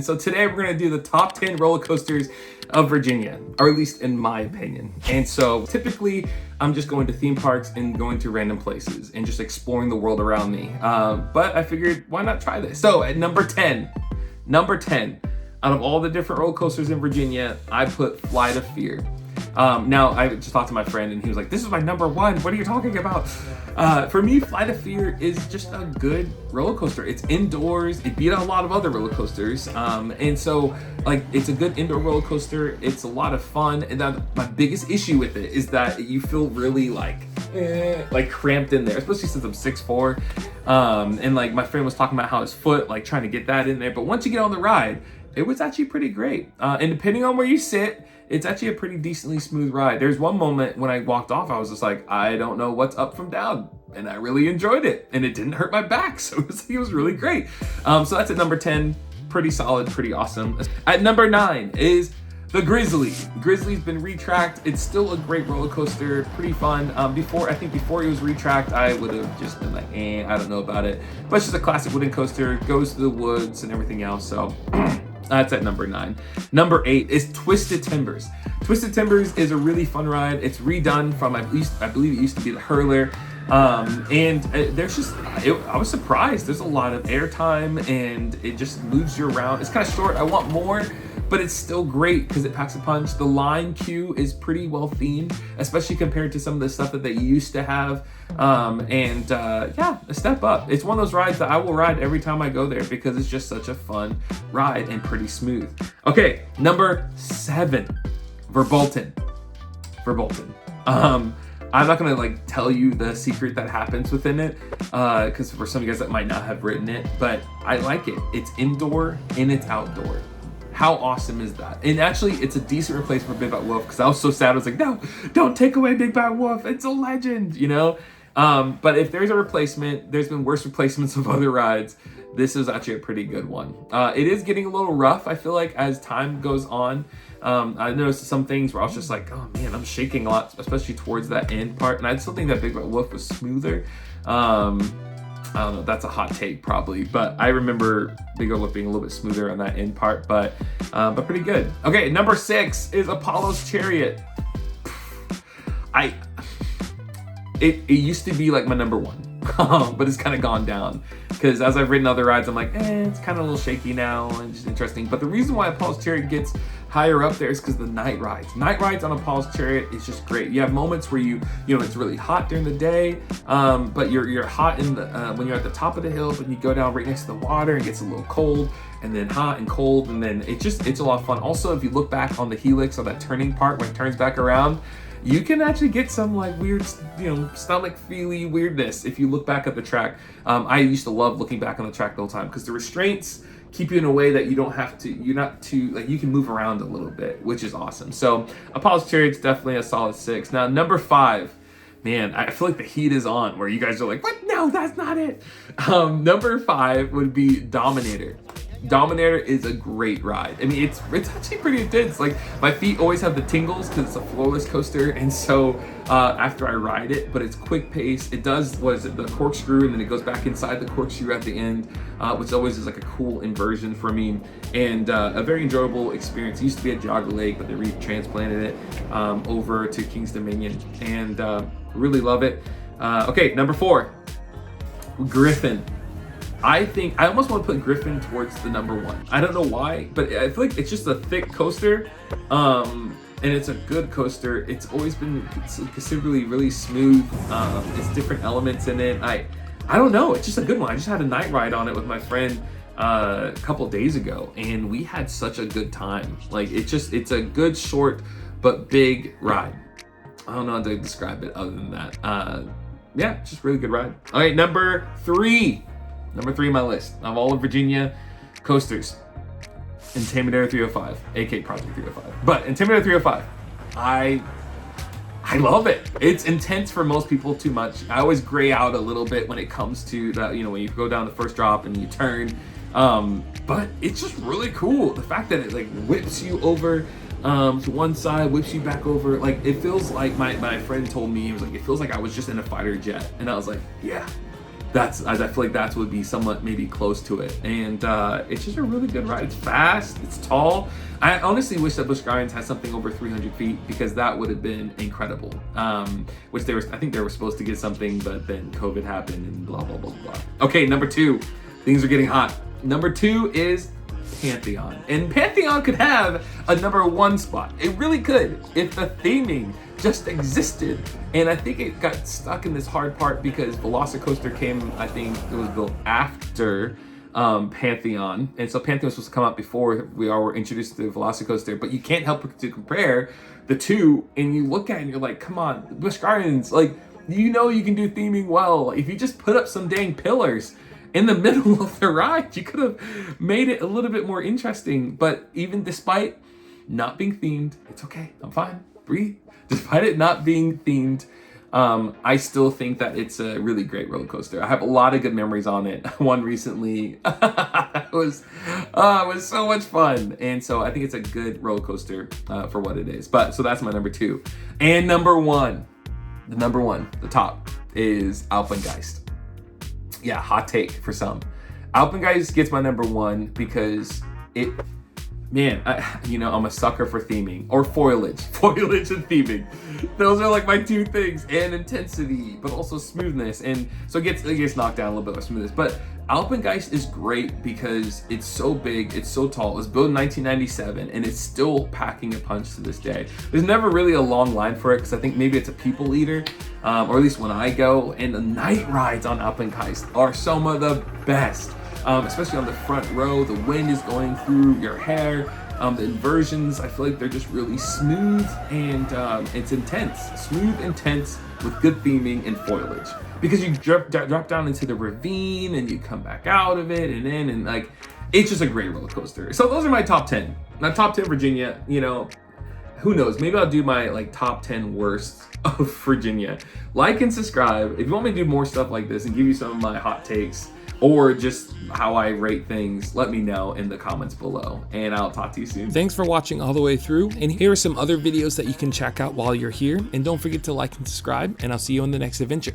So today we're gonna do the top 10 roller coasters of Virginia, or at least in my opinion. And so typically I'm just going to theme parks and going to random places and just exploring the world around me. But I figured, why not try this? So at number 10, out of all the different roller coasters in Virginia, I put Flight of Fear. Now I just talked to my friend and he was like, this is my number one. What are you talking about? For me, Flight of Fear is just a good roller coaster. It's indoors. It beat out a lot of other roller coasters. And so like, it's a good indoor roller coaster. It's a lot of fun. And then my biggest issue with it is that you feel really like cramped in there, especially since I'm 6'4". And like my friend was talking about how his foot, like trying to get that in there. But once you get on the ride, it was actually pretty great. And depending on where you sit, it's actually a pretty decently smooth ride. There's one moment when I walked off, I was just like, I don't know what's up from down. And I really enjoyed it. And it didn't hurt my back. So it was really great. So that's at number 10. Pretty solid, pretty awesome. At number 9 is the Grizzly. Grizzly's been retracked. It's still a great roller coaster, pretty fun. Before it was retracked, I would have just been like, I don't know about it. But it's just a classic wooden coaster, goes to the woods and everything else. So that's at number 9. Number 8 is Twisted Timbers. Twisted Timbers is a really fun ride. It's redone from, I believe it used to be the Hurler. And there's just, I was surprised. There's a lot of airtime and it just moves you around. It's kind of short. I want more, but it's still great because it packs a punch. The line queue is pretty well themed, especially compared to some of the stuff that they used to have. Yeah, a step up. It's one of those rides that I will ride every time I go there because it's just such a fun ride and pretty smooth. Okay, number 7, Verbolten. I'm not gonna like tell you the secret that happens within it, because for some of you guys that might not have written it, but I like it. It's indoor and it's outdoor. How awesome is that? And actually, it's a decent replacement for Big Bad Wolf because I was so sad. I was like, no, don't take away Big Bad Wolf. It's a legend, you know? But if there's a replacement, there's been worse replacements of other rides. This is actually a pretty good one. It is getting a little rough, I feel like, as time goes on. I noticed some things where I was just like, oh man, I'm shaking a lot, especially towards that end part. And I still think that Big Bad Wolf was smoother. I don't know, that's a hot take probably, but I remember Big Bad Wolf being a little bit smoother on that end part, but pretty good. Okay, number 6 is Apollo's Chariot. It used to be like my number 1, but it's kind of gone down because as I've ridden other rides, I'm like, it's kind of a little shaky now and just interesting. But the reason why Apollo's Chariot gets higher up there is because the night rides. Night rides on Apollo's Chariot is just great. You have moments where you know it's really hot during the day, but you're hot in the when you're at the top of the hill, but you go down right next to the water and it gets a little cold, and then hot and cold, and then it's a lot of fun. Also, if you look back on the helix or that turning part when it turns back around, you can actually get some like weird, stomach feely weirdness if you look back at the track. I used to love looking back on the track the whole time because the restraints keep you in a way that you can move around a little bit, which is awesome. So Apollo's Chariot's definitely a solid 6. Now, number 5, man, I feel like the heat is on where you guys are like, what? No, that's not it. Number 5 would be Dominator. Dominator is a great ride. I mean, it's actually pretty intense. Like, my feet always have the tingles because it's a floorless coaster, and so after I ride it, but it's quick pace. It does, the corkscrew, and then it goes back inside the corkscrew at the end, which always is like a cool inversion for me, and a very enjoyable experience. It used to be at Jogger Lake, but they retransplanted it over to King's Dominion, and really love it. Okay, number 4, Griffon. I almost want to put Griffon towards the number 1. I don't know why, but I feel like it's just a thick coaster, and it's a good coaster. It's always been considerably really smooth. It's different elements in it. I don't know. It's just a good one. I just had a night ride on it with my friend a couple days ago, and we had such a good time. Like, it's a good, short, but big ride. I don't know how to describe it other than that. Yeah, just really good ride. All right, number 3 on my list of all of Virginia coasters, Intimidator 305, aka Project 305. But Intimidator 305, I love it. It's intense for most people, too much. I always gray out a little bit when it comes to that, when you go down the first drop and you turn. But it's just really cool. The fact that it like whips you over to one side, whips you back over. Like, it feels like my friend told me, he was like, it feels like I was just in a fighter jet. And I was like, yeah, I feel like that's would be somewhat maybe close to it. And it's just a really good ride. It's fast, it's tall. I honestly wish that Busch Gardens had something over 300 feet, because that would have been incredible. Which I think they were supposed to get something, but then COVID happened and blah, blah, blah, blah. Okay, number 2, things are getting hot. Number 2 is Pantheon. And Pantheon could have a number 1 spot. It really could, if the theming just existed. And I think it got stuck in this hard part because Velocicoaster came, I think it was built after Pantheon. And so Pantheon was supposed to come out before we all were introduced to Velocicoaster, but you can't help but to compare the two, and you look at it and you're like, come on, Busch Gardens, like, you know you can do theming well. If you just put up some dang pillars in the middle of the ride, you could have made it a little bit more interesting. But even despite not being themed, it's okay, I'm fine, breathe. Despite it not being themed, I still think that it's a really great roller coaster. I have a lot of good memories on it. One recently it was so much fun, and so I think it's a good roller coaster for what it is. But so that's my number 2, and number 1, the top is Alpengeist. Yeah, hot take for some. Alpengeist gets my number 1 because it. Man, I'm a sucker for theming, or foliage and theming. Those are like my 2 things, and intensity, but also smoothness. And so it gets knocked down a little bit by smoothness. But Alpengeist is great because it's so big, it's so tall. It was built in 1997, and it's still packing a punch to this day. There's never really a long line for it because I think maybe it's a people eater, or at least when I go. And the night rides on Alpengeist are some of the best. Especially on the front row, the wind is going through your hair. The inversions, I feel like they're just really smooth, and it's intense. Smooth, intense, with good theming and foliage. Because you drop down into the ravine, and you come back out of it, and in, and like, it's just a great roller coaster. So those are my top 10. My top 10 Virginia, who knows? Maybe I'll do my like top 10 worst of Virginia. Like and subscribe. If you want me to do more stuff like this and give you some of my hot takes, or just how I rate things, let me know in the comments below, and I'll talk to you soon. Thanks for watching all the way through, and here are some other videos that you can check out while you're here, and don't forget to like and subscribe, and I'll see you on the next adventure.